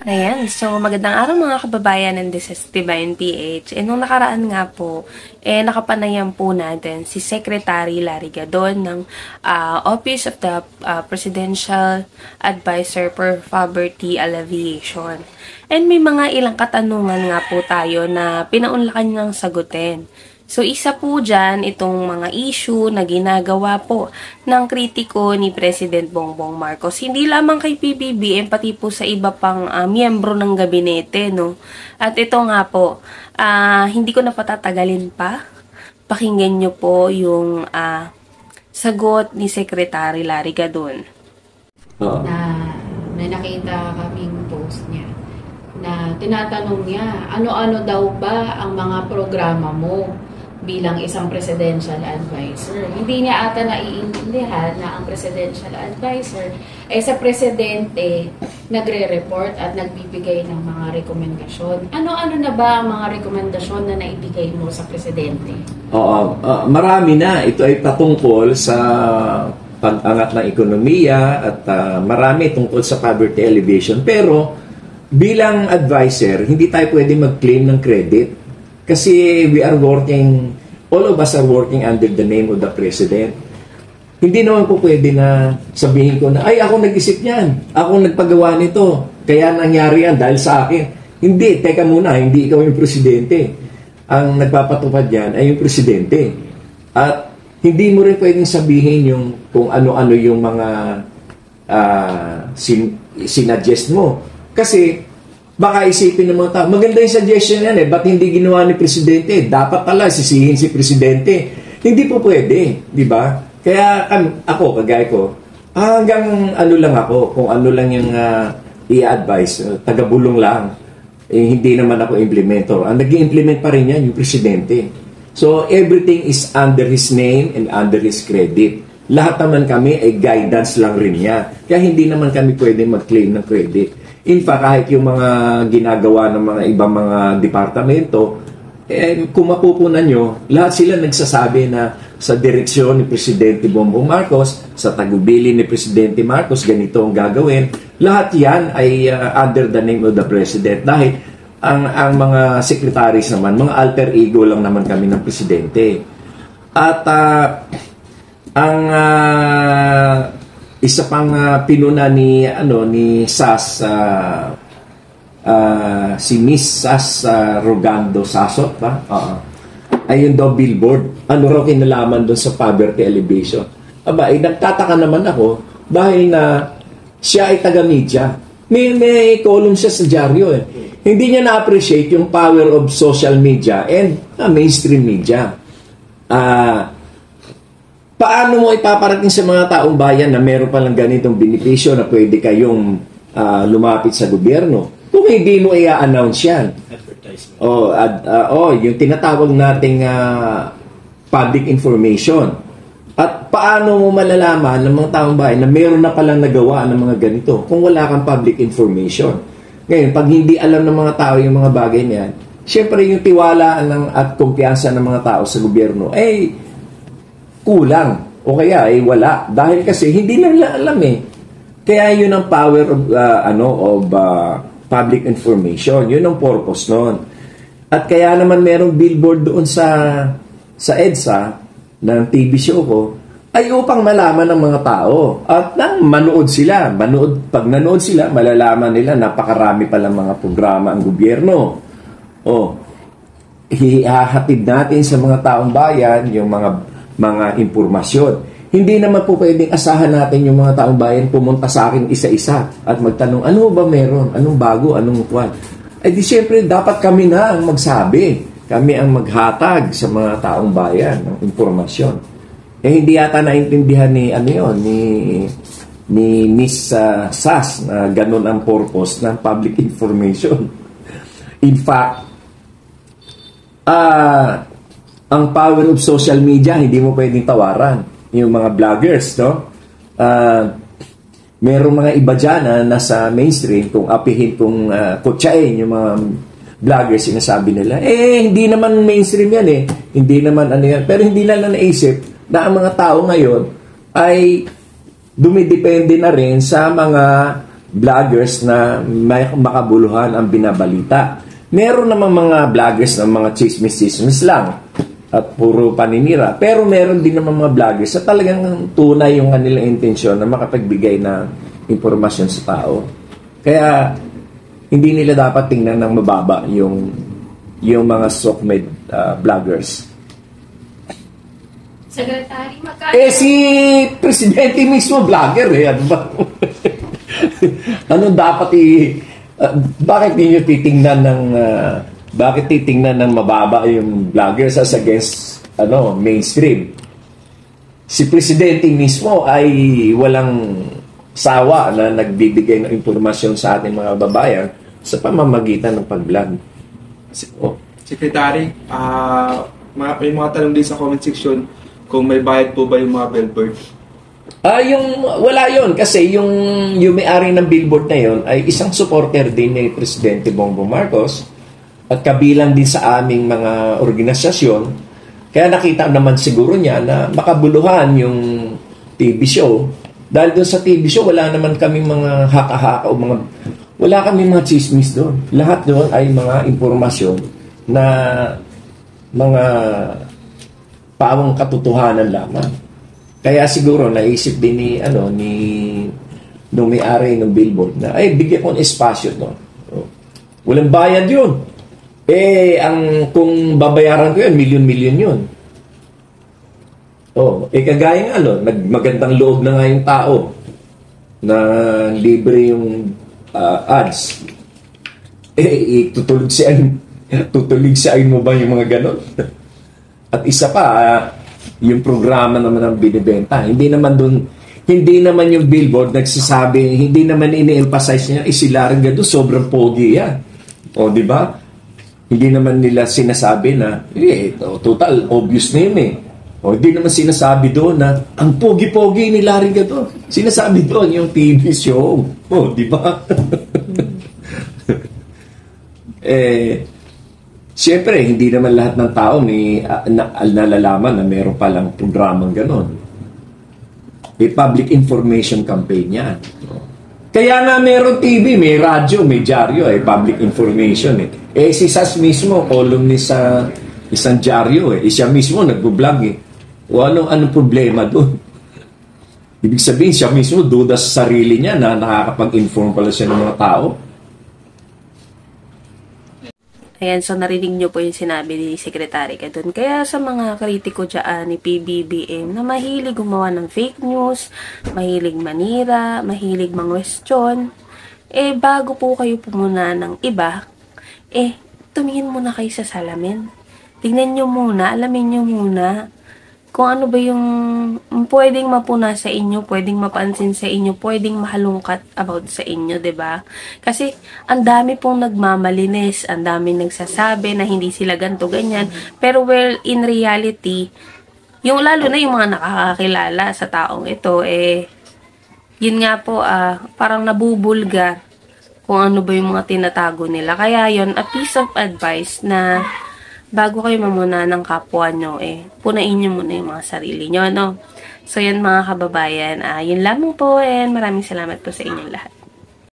Ayan, so magandang araw mga kababayan ng This is Divine PH. Nung nakaraan nga po, nakapanayam po natin si Secretary Larry Gadon ng Office of the Presidential Advisor for Poverty Alleviation. And may mga ilang katanungan nga po tayo na pinaunlakan niyang sagutin. So, isa po dyan itong mga issue na ginagawa po ng kritiko ni President Bongbong Marcos. Hindi lamang kay PBBM, pati po sa iba pang miyembro ng gabinete, no? At ito nga po, hindi ko na patatagalin pa. Pakinggan nyo po yung sagot ni Secretary Larry Gadon. Na may nakita kaming post niya na tinatanong niya, ano-ano daw ba ang mga programa mo bilang isang presidential advisor. Hindi niya ata naiintindihan na ang presidential advisor ay sa presidente nagre-report at nagbibigay ng mga rekomendasyon. Ano-ano na ba ang mga rekomendasyon na naibigay mo sa presidente? Oo, marami na. Ito ay patungkol sa pag-angat ng ekonomiya at marami tungkol sa poverty alleviation. Pero bilang advisor, hindi tayo pwede mag-claim ng credit. Kasi we are working, all of us are working under the name of the President. Hindi naman po pwede na sabihin ko na, ay ako nag-isip niyan, ako nagpagawa nito, kaya nangyari yan dahil sa akin. Hindi, teka muna, hindi ikaw yung Presidente. Ang nagpapatupad yan ay yung Presidente. At hindi mo rin pwedeng sabihin yung kung ano-ano yung mga sinuggest mo. Kasi baka isipin ng mga tao, maganda yung suggestion yan ba't hindi ginawa ni Presidente? Dapat pala sisihin si Presidente. Hindi po pwede, di ba? Kaya ako, kagaya ko, hanggang ano lang ako, kung ano lang yung i-advise, taga-bulong lang. Hindi naman ako implementer. Ang nag-i-implement pa rin yan, yung Presidente. So, everything is under his name and under his credit. Lahat naman kami ay guidance lang rin niya. Kaya hindi naman kami pwede mag-claim ng credit. In fact, kahit yung mga ginagawa ng mga ibang mga departamento, kung mapupunan nyo, lahat sila nagsasabi na sa direksyon ni Presidente Bongbong Marcos, sa tagubili ni Presidente Marcos, ganito ang gagawin. Lahat yan ay under the name of the President. Dahil ang mga secretaries naman, mga alter ego lang naman kami ng Presidente. At isa pang pinuna ni SAS si Miss SAS Rogando Sasot ba? Ayun daw billboard. Ano raw kinalaman doon sa poverty alleviation? Aba, nagtataka naman ako dahil na siya ay taga-media. May column siya sa dyaryo Hindi niya na-appreciate yung power of social media and mainstream media. Paano mo ipaparating sa mga taong bayan na meron palang ganitong benepisyo na pwede kayong lumapit sa gobyerno kung hindi mo i-announce yan? Yung tinatawag nating public information. At paano mo malalaman ng mga taong bayan na meron na palang nagawa ng mga ganito kung wala kang public information? Ngayon, pag hindi alam ng mga tao yung mga bagay niyan, syempre yung tiwala at kumpiyansa ng mga tao sa gobyerno kulang o kaya wala dahil kasi hindi na nila alam kaya yun ang power of public information, yun ang purpose noon. At kaya naman merong billboard doon sa EDSA ng TV show ko ay upang malaman ng mga tao at nang manood sila. Pag nanood sila, malalaman nila napakarami palang mga programa ang gobyerno. Hihahatid natin sa mga taong bayan yung mga impormasyon. Hindi naman po pwedeng asahan natin yung mga taong bayan pumunta sa akin isa-isa at magtanong, ano ba meron? Anong bago? Anong kwan? Di siyempre, dapat kami na ang magsabi. Kami ang maghatag sa mga taong bayan ng impormasyon. Hindi yata naintindihan ni Miss SAS na ganun ang purpose ng public information. In fact, ang power of social media, hindi mo pwedeng tawaran. Yung mga vloggers, no? Merong mga iba dyan na nasa mainstream, kung apihin, kung kutsain yung mga vloggers, sinasabi nila, hindi naman mainstream yan Hindi naman yan. Pero hindi lang naisip na ang mga tao ngayon ay dumidepende na rin sa mga vloggers na may makabuluhan ang binabalita. Meron naman mga vloggers na mga chismis-chismis lang at puro paninira. Pero meron din naman mga vloggers na talagang tunay yung kanilang intensyon na makapagbigay ng impormasyon sa tao. Kaya hindi nila dapat tingnan ng mababa yung mga soft-made vloggers. Secretary, magkano? Si Presidente mismo vlogger ano ba? Ano dapat bakit niyo titingnan ng bakit titingnan ng mababa yung vloggers as against mainstream? Si Presidente mismo ay walang sawa na nagbibigay ng impormasyon sa ating mga babayan sa pamamagitan ng pag-vlog. Secretary, may mga tanong din sa comment section kung may bayad po ba yung mga billboard. Wala yon kasi yung may-ari ng billboard na yon ay isang supporter din ni Presidente Bongbong Marcos at kabilang din sa aming mga organisasyon. Kaya nakita naman siguro niya na makabuluhan yung TV show. Dahil doon sa TV show, wala naman kaming mga haka-haka o wala kaming mga chismis doon. Lahat doon ay mga informasyon na mga pawang katotohanan lamang. Kaya siguro naisip din nung may-ari ng billboard na bigyan ko ng espasyo walang bayad yun. Kung babayaran ko yun, milyon-milyon yun. Kagaya nga magandang loob na nga yung tao na libre yung ads. Tutuligsain mo ba yung mga ganon? At isa pa, yung programa naman ang binibenta. Hindi naman yung billboard nagsasabi, hindi naman ini-emphasize niya, si Larry Gadon, sobrang pogi yan. Di ba? Hindi naman nila sinasabi na, total, obvious na yun hindi naman sinasabi doon na, ang pogi-pogi ni Larry Gadon. Sinasabi doon yung TV show. Di ba? Siyempre, hindi naman lahat ng tao may nalalaman na meron palang programang ganon. Public information campaign yan. Kaya nga meron TV, may radyo, may dyaryo, public information. Si Sas mismo, columnist sa isang dyaryo. Siya mismo nagbo-vlog. Anong problema doon? Ibig sabihin, siya mismo duda sa sarili niya na nakakapag-inform pala siya ng mga tao. Ayan, so narinig nyo po yung sinabi ni Secretary Gadon. Kaya sa mga kritiko dyan ni PBBM na mahilig gumawa ng fake news, mahilig manira, mahilig mangwestiyon, bago po kayo pumuna ng iba, tumingin muna kayo sa salamin. Tingnan nyo muna, alamin nyo muna kung ano ba yung pwedeng mapuna sa inyo, pwedeng mapansin sa inyo, pwedeng mahalungkat about sa inyo, 'di ba? Kasi ang dami pong nagmamalinis, ang dami nagsasabi na hindi sila ganto ganyan, pero in reality, yung lalo na yung mga nakakakilala sa taong ito, yun nga po, parang nabubulgar kung ano ba yung mga tinatago nila. Kaya yun, a piece of advice na bago kayo mamuna ng kapwa nyo, punain nyo muna yung mga sarili nyo, no? So, yan mga kababayan, yun lamang po, and maraming salamat po sa inyong lahat.